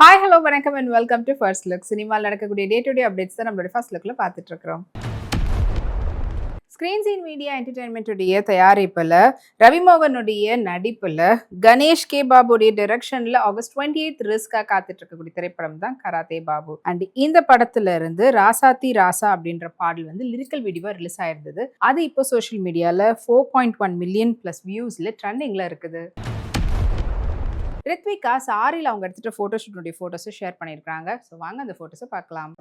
Hi hello வணக்கம் and welcome to first look. சினிமாவில் நடக்கக்கூடிய டே டு டே அப்டேட்ஸ் தான் நம்மளோட ஃபர்ஸ்ட் லுக்கில் பார்த்துட்டு இருக்கிறோம். ஸ்க்ரீன் சீன் மீடியா என்டர்டைன்மெண்ட்டுடைய தயாரிப்பில் ரவிமோகனுடைய நடிப்பில் கணேஷ் கே பாபுடைய டைரக்ஷனில் ஆகஸ்ட் 28 ரிஸ்காக காத்துட்டு இருக்கக்கூடிய திரைப்படம் தான் கராத்தே பாபு. அண்ட் இந்த படத்துல இருந்து ராசாத்தி ராசா அப்படின்ற பாடல் வந்து லிரிக்கல் வீடியோவாக ரிலீஸ் ஆயிருந்தது. அது இப்போ சோஷியல் மீடியாவில் 4.1 மில்லியன் ப்ளஸ் வியூஸில் ட்ரெண்டிங்கில் இருக்குது. ரித்விகா சாரியில் அவங்க எடுத்துகிட்ட ஃபோட்டோஷூட்டுடைய ஃபோட்டோஸை ஷேர் பண்ணியிருக்காங்க. ஸோ வாங்க அந்த ஃபோட்டோஸை பார்க்கலாம்.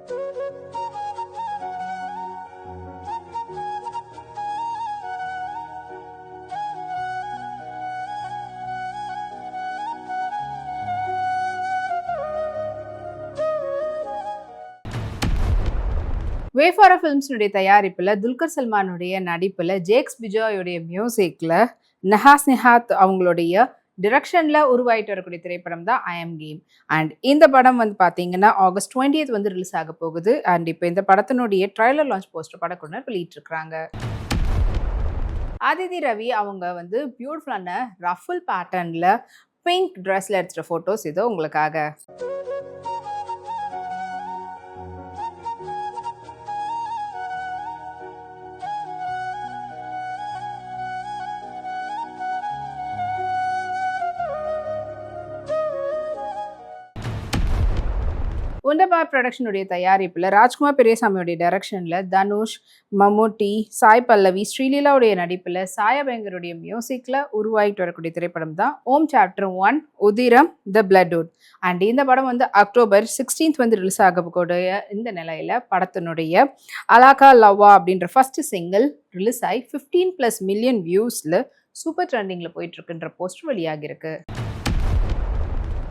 வேஃபாரா ஃபிலிம்ஸினுடைய தயாரிப்பில் துல்கர் சல்மானுடைய நடிப்பில் ஜேக்ஸ் பிஜாயோடைய மியூசிக்கில் நஹாஸ் நிஹாத் அவங்களுடைய டிரெக்ஷனில் உருவாயிட்டு வரக்கூடிய திரைப்படம் தான் ஐ எம் கேம். அண்ட் இந்த படம் வந்து பார்த்தீங்கன்னா ஆகஸ்ட் 20th வந்து ரிலீஸ் ஆக போகுது. அண்ட் இப்போ இந்த படத்தினுடைய ட்ரைலர் லான்ச் போஸ்டர் படக்குழுவினர் வெளியிட்டிருக்கிறாங்க. அதிதி ரவி அவங்க வந்து பியூட்டிஃபுல்லான ரஃபுல் பேட்டர்னில் பிங்க் ட்ரெஸ்ஸில் எடுத்துகிற ஃபோட்டோஸ் இதோ உங்களுக்காக. உண்டபார் ப்ரொடக்ஷனுடைய தயாரிப்பில் ராஜ்குமார் பெரியசாமியுடைய டைரக்ஷனில் தனுஷ், மம்முட்டி, சாய் பல்லவி, ஸ்ரீலீலாவுடைய நடிப்பில் சாயபயங்கருடைய மியூசிக்கில் உருவாகிட்டு வரக்கூடிய திரைப்படம் தான் ஓம் சாப்டர் 1 உதிரம் த பிளட்வுட். அண்ட் இந்த படம் வந்து அக்டோபர் 16th வந்து ரிலீஸ் ஆகக்கூடிய இந்த நிலையில் படத்தினுடைய அலாக்கா லவ்வா அப்படின்ற ஃபர்ஸ்ட் சிங்கிள் ரிலீஸ் ஆகி 15+ மில்லியன் வியூஸில் சூப்பர் ட்ரெண்டிங்கில் போயிட்டுருக்குன்ற போஸ்டர் வெளியாகிருக்கு.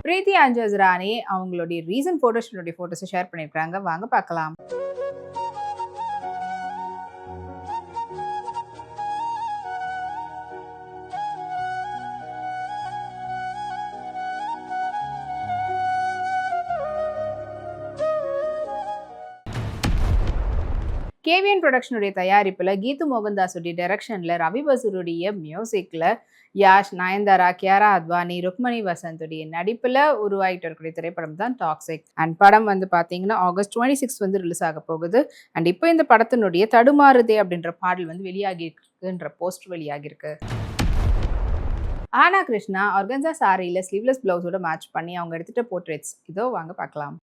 பிரீத்தி ஆஞ்சஸ் ராணி அவங்களுடைய ரீசன்ட் ஃபோட்டோஷூட்டுடைய ஃபோட்டோஸை ஷேர் பண்ணியிருக்காங்க. வாங்க பார்க்கலாம். கேவிஎன் ப்ரொடக்ஷனுடைய தயாரிப்பில் கீது மோகன்தாஸுடைய டைரக்ஷனில் ரவி பசூருடைய மியூசிக்கில் யாஷ், நயன்தாரா, கியாரா அத்வானி, ருக்மணி வசந்துடைய நடிப்பில் உருவாகிட்டு இருக்கக்கூடிய திரைப்படம் தான் டாக்ஸிக். அண்ட் படம் வந்து பார்த்தீங்கன்னா ஆகஸ்ட் 26 வந்து ரிலீஸ் ஆக போகுது. அண்ட் இப்போ இந்த படத்தினுடைய தடுமாறுதே அப்படின்ற பாடல் வந்து வெளியாகிருக்குன்ற போஸ்டர் வெளியாகிருக்கு. ஆனா கிருஷ்ணா ஆர்கன்சா சாரியில் ஸ்லீவ்லெஸ் பிளவுஸோட மேட்ச் பண்ணி அவங்க எடுத்துகிட்ட போர்ட்ரேட்ஸ் இதோ வாங்க பார்க்கலாம்.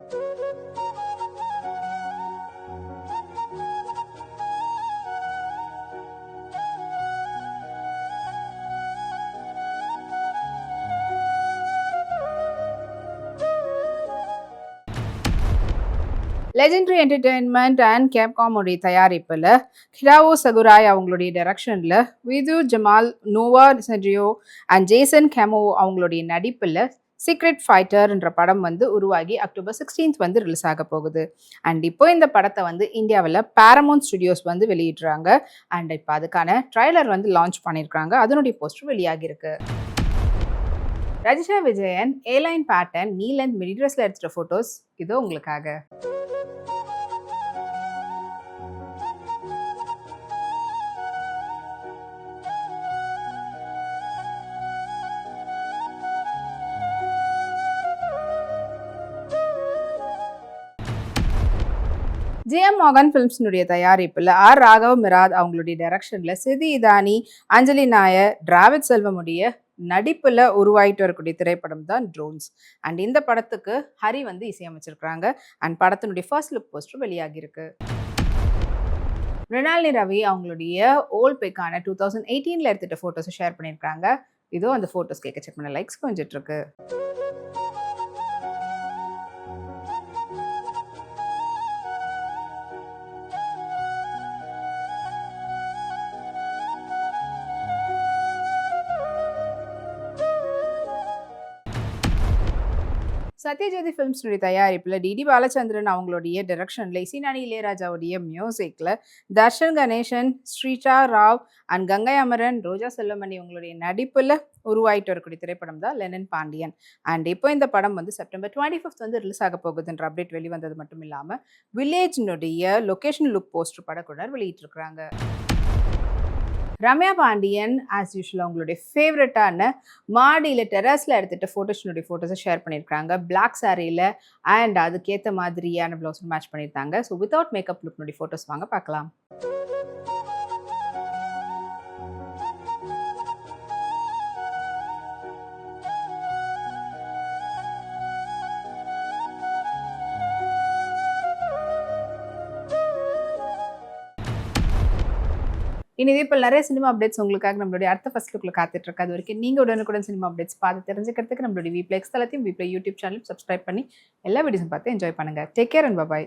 லெஜெண்டரி என்டர்டெயின்மெண்ட் அண்ட் கேப்காம் உடைய தயாரிப்பில் ஹிராவோ சகுராய் அவங்களுடைய டைரக்ஷனில் விது ஜமால், நோவா சென்ட்ரியோ அண்ட் ஜேசன் கேமோ அவங்களுடைய நடிப்பில் சீக்ரெட் ஃபைட்டர்ன்ற படம் வந்து உருவாகி அக்டோபர் 16th வந்து ரிலீஸ் ஆக போகுது. அண்ட் இப்போ இந்த படத்தை வந்து இந்தியாவில் பேரமௌண்ட் ஸ்டுடியோஸ் வந்து வெளியிடுறாங்க. அண்ட் இப்போ அதுக்கான ட்ரைலர் வந்து லான்ச் பண்ணியிருக்காங்க. அதனுடைய போஸ்டர் வெளியாகிருக்கு. ரஜிஷா விஜயன் ஏலைன் பேட்டர்ன் நீலந்த் மிடி ட்ரெஸ்ல எடுத்துகிற ஃபோட்டோஸ் இதோ உங்களுக்காக. ஜிஎம் மோகன் ஃபிலிம்ஸினுடைய தயாரிப்பில் ஆர் ராகவ மிராத் அவங்களுடைய டைரக்ஷனில் சிதி இதானி, அஞ்சலி நாயர், டிராவிட் செல்வமுடைய நடிப்பில் உருவாயிட்டு வரக்கூடிய திரைப்படம் தான் ட்ரோன்ஸ். அண்ட் இந்த படத்துக்கு ஹரி வந்து இசையமைச்சிருக்கிறாங்க. அண்ட் படத்தினுடைய ஃபர்ஸ்ட் லுக் போஸ்டர் வெளியாகிருக்கு. மிருணாலினி ரவி அவங்களுடைய ஓல்ட் பிக்கான 2018 எடுத்துகிட்ட ஃபோட்டோஸை ஷேர் பண்ணியிருக்காங்க. இதோ அந்த ஃபோட்டோஸ் கேட்க செக் பண்ண லைக்ஸ் கொஞ்சிட்டு இருக்கு. சத்யஜோதி ஃபிலிம்ஸுடைய தயாரிப்பில் டிடி பாலச்சந்திரன் அவங்களுடைய டைரக்ஷனில் இசைஞானி இளையராஜாவுடைய மியூசிக்கில் தர்ஷன் கணேசன், ஸ்ரீஷா ராவ் அண்ட் கங்கை அமரன், ரோஜா செல்வமணி உங்களுடைய நடிப்பில் உருவாயிட்டு வரக்கூடிய திரைப்படம் தான் லெனின் பாண்டியன். அண்ட் இப்போ இந்த படம் வந்து செப்டம்பர் 25th வந்து ரிலீஸ் ஆக போகுதுன்ற அப்டேட் வெளிவந்தது மட்டும் இல்லாமல் வில்லேஜினுடைய லொகேஷன் லுக் போஸ்டர் படக்குழுவினர் வெளியிட்டிருக்கிறாங்க. ரம்யா பாண்டியன் ஆஸ் யூஷுவல் அவங்களுடைய ஃபேவரட்டான மாடியில் டெரஸில் எடுத்துகிட்டு ஃபோட்டோஷனுடைய ஃபோட்டோஸை ஷேர் பண்ணியிருக்காங்க. பிளாக் சாரியில் அண்ட் அதுக்கேற்ற மாதிரியான ப்ளவுஸும் மேட்ச் பண்ணியிருந்தாங்க. ஸோ வித்தவுட் மேக்கப் லுக்னுடைய ஃபோட்டோஸ் வாங்க பார்க்கலாம். இனி இதே போல் நிறைய சினிமா அப்டேட்ஸ் உங்களுக்காக நம்மளுடைய அடுத்த ஃபர்ஸ்ட் லுக்ல காத்துட்டு இருக்கு. அது வரைக்கும் நீங்க உடனுக்குடன் சினிமா அப்டேட்ஸ் பார்த்து தெரிஞ்சுக்கிறதுக்கு நம்மளுடைய வீப்ளே எக்ஸ் தளத்தையும் வீப்ளே யூடியூப் சேனலும் சப்ஸ்கிரைப் பண்ணி எல்லா வீடியோஸும் பார்த்து என்ஜாய் பண்ணுங்க. Take care and by.